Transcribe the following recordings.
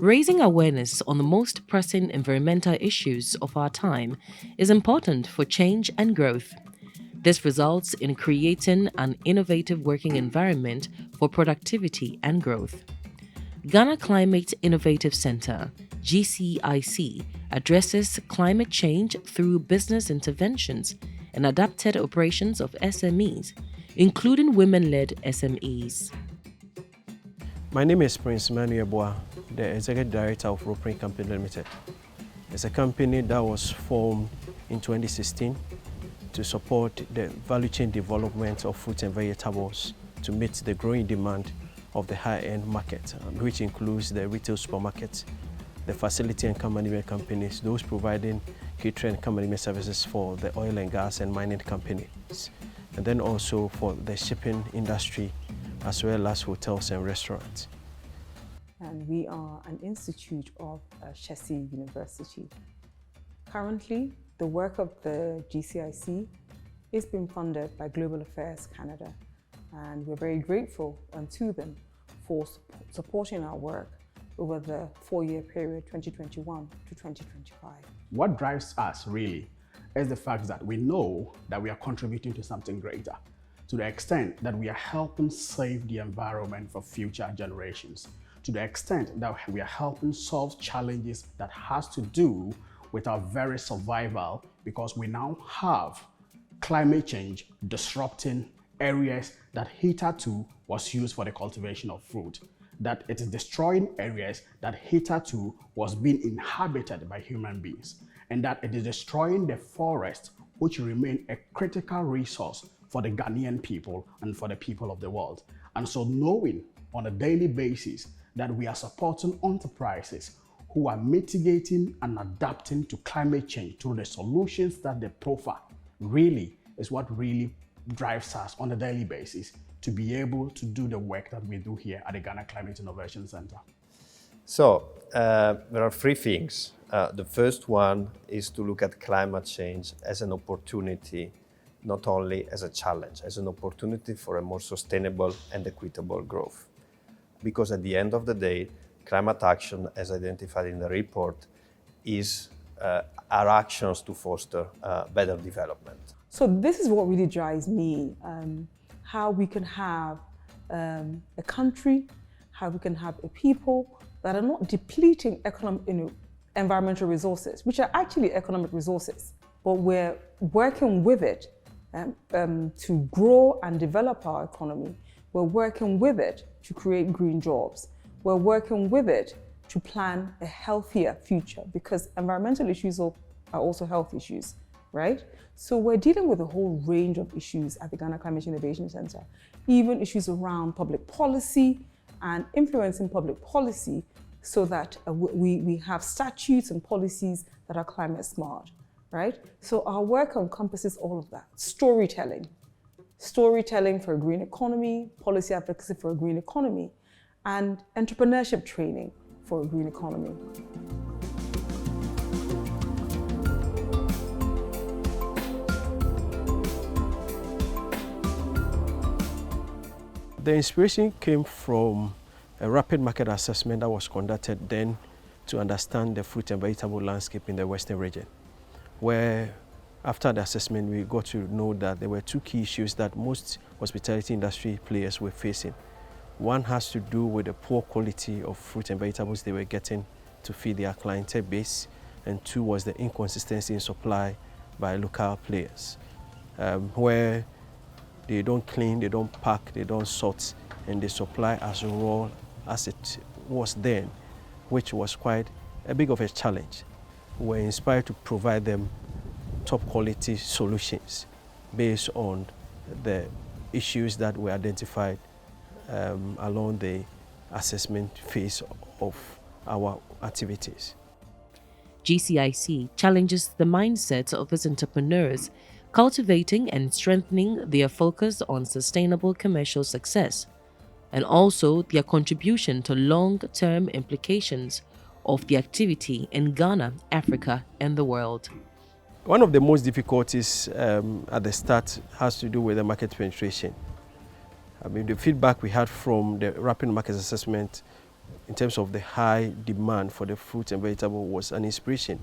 Raising awareness on the most pressing environmental issues of our time is important for change and growth. This results in creating an innovative working environment for productivity and growth. Ghana Climate Innovative Center, GCIC, addresses climate change through business interventions and adapted operations of SMEs, including women-led SMEs. My name is Prince Manu Yeboah, the Executive Director of Ropryn Limited. It's a company that was formed in 2016 to support the value chain development of fruits and vegetables to meet the growing demand of the high-end market, which includes the retail supermarkets, the facility and management companies, those providing catering and management services for the oil and gas and mining companies, and then also for the shipping industry, as well as hotels and restaurants. And we are an institute of Shesi University. Currently, the work of the GCIC is being funded by Global Affairs Canada, and we're very grateful to them for supporting our work over the 4-year period 2021 to 2025. What drives us really is the fact that we know that we are contributing to something greater, to the extent that we are helping save the environment for future generations, to the extent that we are helping solve challenges that has to do with our very survival, because we now have climate change disrupting areas that hitherto was used for the cultivation of fruit, that it is destroying areas that hitherto was being inhabited by human beings, and that it is destroying the forest, which remain a critical resource for the Ghanaian people and for the people of the world. And so knowing on a daily basis that we are supporting enterprises who are mitigating and adapting to climate change through the solutions that they proffer really is what really drives us on a daily basis to be able to do the work that we do here at the Ghana Climate Innovation Center. So there are 3 things. The first one is to look at climate change as an opportunity, not only as a challenge, as an opportunity for a more sustainable and equitable growth. Because at the end of the day, climate action, as identified in the report, is our actions to foster better development. So this is what really drives me, how we can have a country, how we can have a people that are not depleting environmental resources, which are actually economic resources, but we're working with it to grow and develop our economy. We're working with it to create green jobs. We're working with it to plan a healthier future, because environmental issues are also health issues, right? So we're dealing with a whole range of issues at the Ghana Climate Innovation Center, even issues around public policy and influencing public policy so that we have statutes and policies that are climate smart, right? So our work encompasses all of that. Storytelling for a green economy, policy advocacy for a green economy, and entrepreneurship training for a green economy. The inspiration came from a rapid market assessment that was conducted then to understand the fruit and vegetable landscape in the Western region, where after the assessment we got to know that there were 2 key issues that most hospitality industry players were facing. One has to do with the poor quality of fruit and vegetables they were getting to feed their clientele base, and 2 was the inconsistency in supply by local players, where they don't clean, they don't pack, they don't sort, and they supply as raw as it was then, which was quite a big of a challenge. We were inspired to provide them top quality solutions based on the issues that were identified along the assessment phase of our activities. GCIC challenges the mindset of its entrepreneurs, cultivating and strengthening their focus on sustainable commercial success, and also their contribution to long-term implications of the activity in Ghana, Africa, and the world. One of the most difficulties at the start has to do with the market penetration. The feedback we had from the rapid market assessment in terms of the high demand for the fruit and vegetable was an inspiration.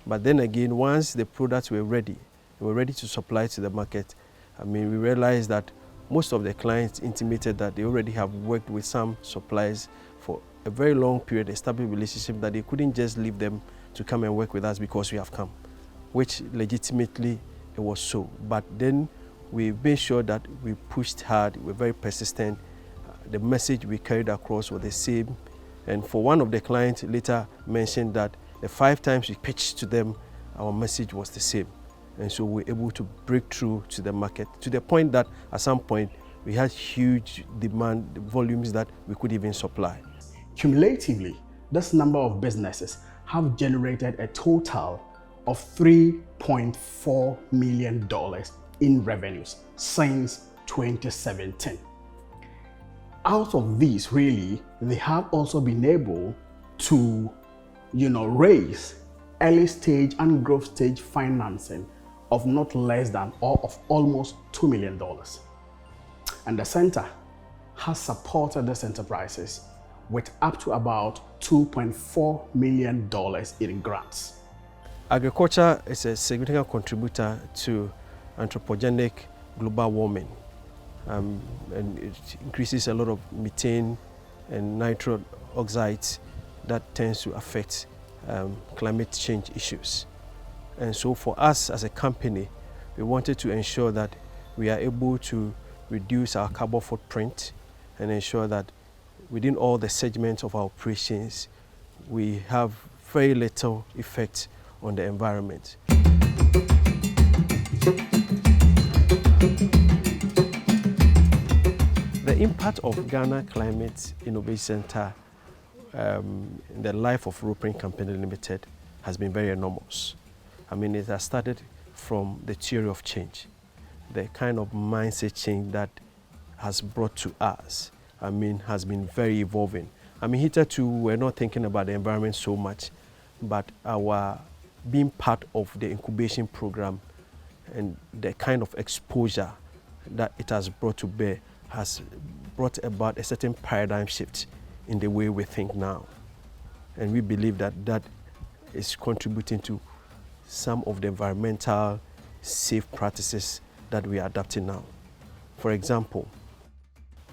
But then again, once the products were ready to supply to the market, we realized that most of the clients intimated that they already have worked with some suppliers for a very long period, established relationship, that they couldn't just leave them to come and work with us because we have come, which legitimately it was so. But then we made sure that we pushed hard, we were very persistent. The message we carried across was the same. And for one of the clients later mentioned that the 5 times we pitched to them, our message was the same. And so we were able to break through to the market to the point that at some point we had huge demand, volumes that we could even supply. Cumulatively, this number of businesses have generated a total of $3.4 million in revenues since 2017. Out of these, really, they have also been able to, raise early stage and growth stage financing of not less than or of almost $2 million. And the center has supported these enterprises with up to about $2.4 million in grants. Agriculture is a significant contributor to anthropogenic global warming, and it increases a lot of methane and nitrogen oxides that tends to affect climate change issues. And so for us as a company, we wanted to ensure that we are able to reduce our carbon footprint and ensure that within all the segments of our operations, we have very little effect on the environment. The impact of Ghana Climate Innovation Center in the life of Ropryn Company Limited has been very enormous. It has started from the theory of change, the kind of mindset change that has brought to us, has been very evolving. Hitherto we're not thinking about the environment so much, but our being part of the incubation program and the kind of exposure that it has brought to bear has brought about a certain paradigm shift in the way we think now. And we believe that that is contributing to some of the environmental safe practices that we are adopting now. For example,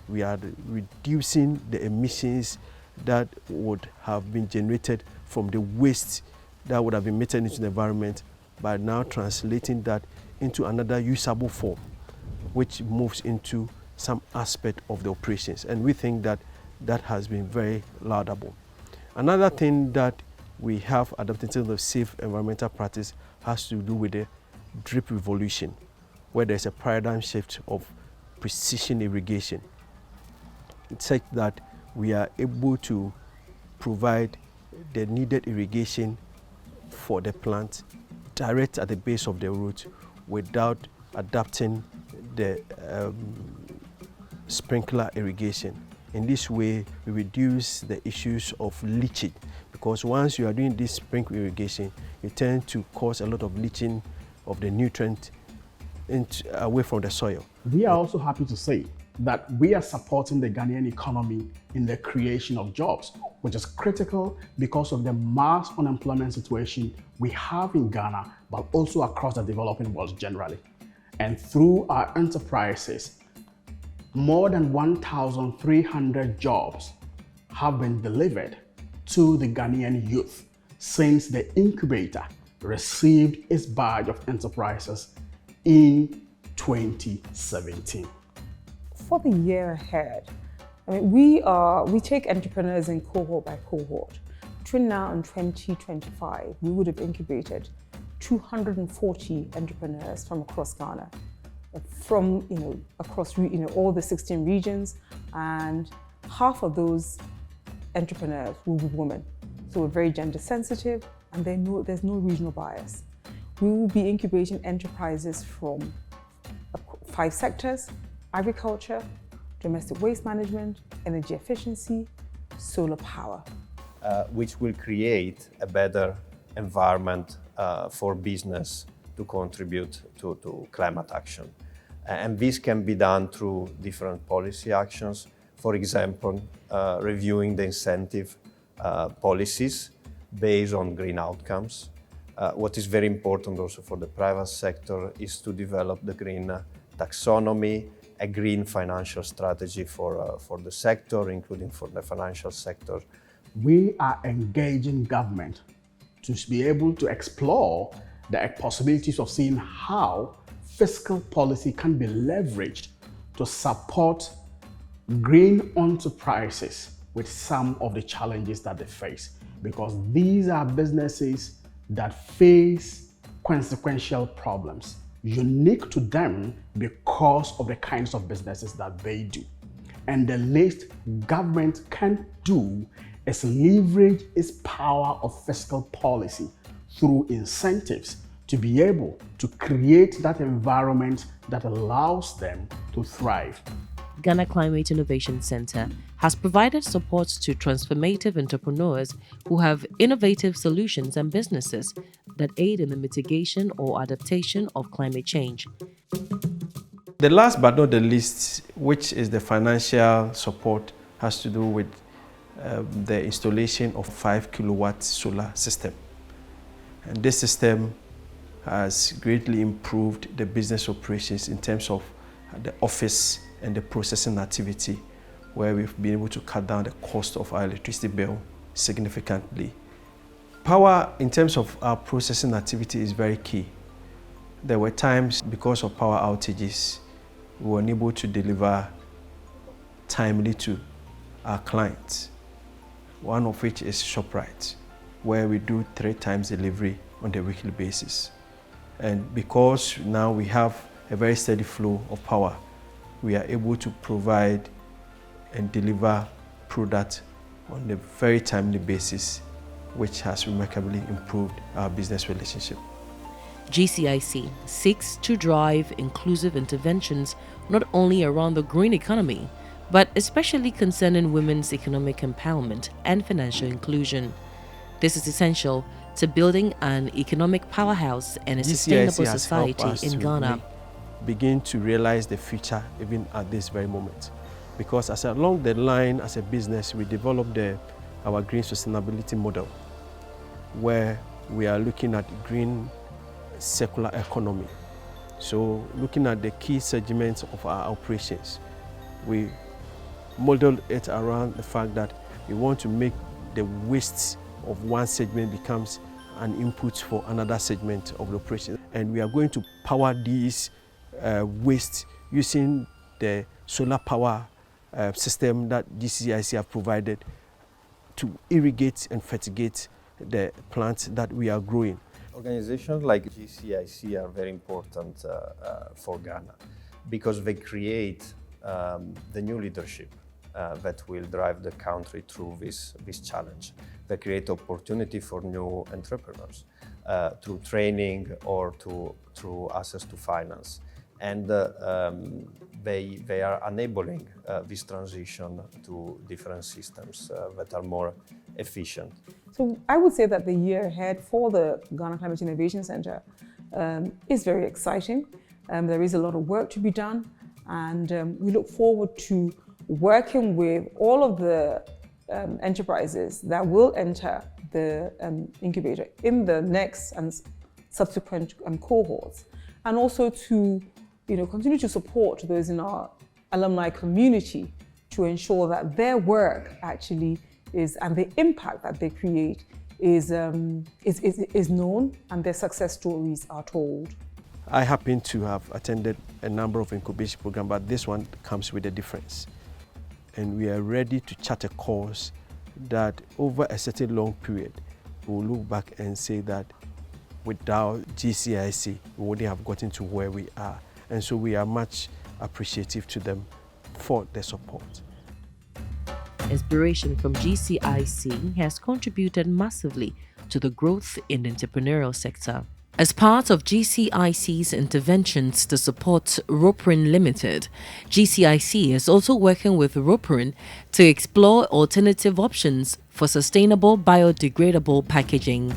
we are reducing the emissions that would have been generated from the waste that would have been emitted into the environment by now translating that into another usable form, which moves into some aspect of the operations. And we think that that has been very laudable. Another thing that we have adopted in terms of safe environmental practice has to do with the drip revolution, where there's a paradigm shift of precision irrigation. It's such that we are able to provide the needed irrigation for the plant direct at the base of the root without adapting the sprinkler irrigation. In this way, we reduce the issues of leaching, because once you are doing this sprinkler irrigation, you tend to cause a lot of leaching of the nutrient away from the soil. We are also happy to say that we are supporting the Ghanaian economy in the creation of jobs, which is critical because of the mass unemployment situation we have in Ghana, but also across the developing world generally. And through our enterprises, more than 1,300 jobs have been delivered to the Ghanaian youth since the incubator received its badge of enterprises in 2017. For the year ahead, we take entrepreneurs in cohort by cohort. Between now and 2025, we would have incubated 240 entrepreneurs from across Ghana, from across all the 16 regions, and half of those entrepreneurs will be women. So we're very gender sensitive, and there's no regional bias. We will be incubating enterprises from 5 sectors: agriculture, domestic waste management, energy efficiency, solar power. Which will create a better environment for business to contribute to climate action. And this can be done through different policy actions. For example, reviewing the incentive policies based on green outcomes. What is very important also for the private sector is to develop the green taxonomy, a green financial strategy for the sector, including for the financial sector. We are engaging government to be able to explore the possibilities of seeing how fiscal policy can be leveraged to support green enterprises with some of the challenges that they face, because these are businesses that face consequential problems unique to them because of the kinds of businesses that they do. And the least government can do is leverage its power of fiscal policy through incentives to be able to create that environment that allows them to thrive. Ghana Climate Innovation Center has provided support to transformative entrepreneurs who have innovative solutions and businesses that aid in the mitigation or adaptation of climate change. The last but not the least, which is the financial support, has to do with the installation of 5 kilowatt solar system. And this system has greatly improved the business operations in terms of the office and the processing activity, where we've been able to cut down the cost of our electricity bill significantly. Power, in terms of our processing activity, is very key. There were times, because of power outages, we were unable to deliver timely to our clients, one of which is ShopRite, where we do 3 times delivery on a weekly basis. And because now we have a very steady flow of power, we are able to provide and deliver product on a very timely basis, which has remarkably improved our business relationship. GCIC seeks to drive inclusive interventions not only around the green economy, but especially concerning women's economic empowerment and financial inclusion. This is essential to building an economic powerhouse and a sustainable society in Ghana. Begin to realize the future even at this very moment. Because along the line as a business, we developed our green sustainability model, where we are looking at green circular economy. So looking at the key segments of our operations, we modeled it around the fact that we want to make the wastes of one segment becomes an input for another segment of the operation. And we are going to power these waste using the solar power system that GCIC have provided to irrigate and fertigate the plants that we are growing. Organizations like GCIC are very important for Ghana because they create the new leadership that will drive the country through this challenge. They create opportunity for new entrepreneurs through training or through access to finance. And they are enabling this transition to different systems that are more efficient. So I would say that the year ahead for the Ghana Climate Innovation Center is very exciting. There is a lot of work to be done, and we look forward to working with all of the enterprises that will enter the incubator in the next and subsequent cohorts, and also to continue to support those in our alumni community to ensure that their work actually is, and the impact that they create is known and their success stories are told. I happen to have attended a number of incubation programs, but this one comes with a difference. And we are ready to chart a course that over a certain long period, we'll look back and say that without GCIC, we wouldn't have gotten to where we are. And so we are much appreciative to them for their support. Inspiration from GCIC has contributed massively to the growth in the entrepreneurial sector. As part of GCIC's interventions to support Ropryn Limited, GCIC is also working with Ropryn to explore alternative options for sustainable biodegradable packaging.